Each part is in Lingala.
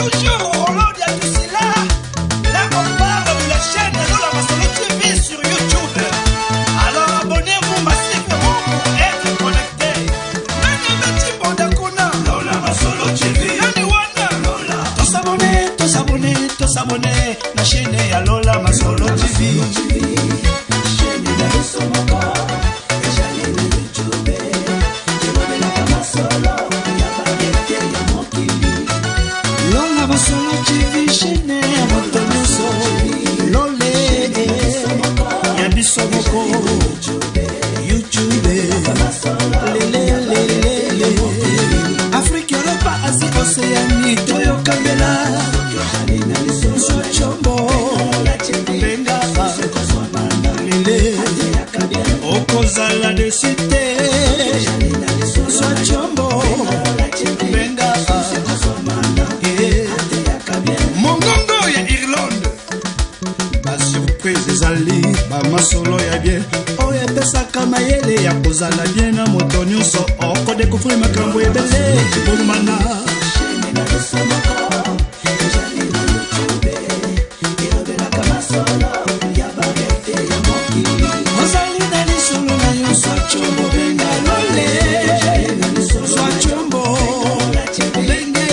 toujours Roland Diatusila. Là on parle de la chaîne Lola Masolo TV sur YouTube. Alors abonnez-vous massivement pour être connecté. Nani Beti Bondakuna Lola Masolo TV. Nani Wana Lola. Tous abonnés la chaîne ya Lola Masolo TV. Masolo TV chaîne motonuso lole ya biso moko YouTube lele Afrique Europa Asie Océanie toyokangela Chombo benga lele okozala de cité Chombo benga Mongongo ya Irlande. Ba surprise ezali ba masolo ya bien. Oyo epesaka mayele ya kozala bien na moto nyonso okodécouvrir makambo ebele bomana. Ozali na lisolo na yo swa chombo benga lole. Swa chombo benga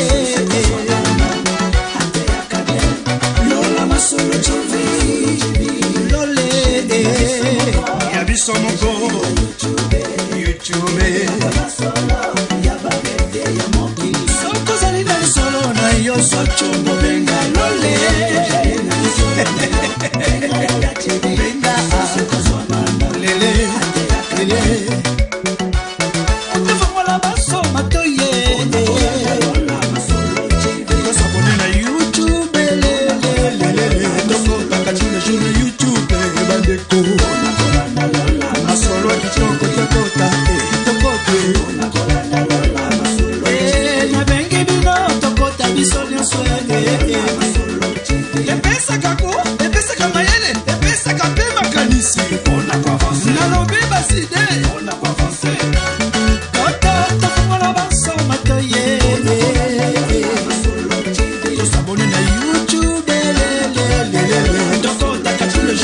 Lola Masolo TV lole ya biso moko YouTube soko zali na lisolo na yo swa chombo benga lole benga lele otefongola baso matoye osabone na YouTube YouTube bandeko masolo kitoko tokota tokota na bengi bino tokota biso nyonso epesaka mayele epesaka mpe makanisi nalobi baside tofongola baso matoye tosabone na YouTube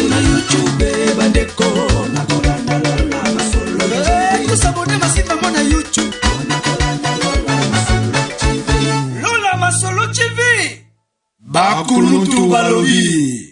na YouTube bandeko tusabone massivement na YouTube Lola Masolo TV Bakulutu balobi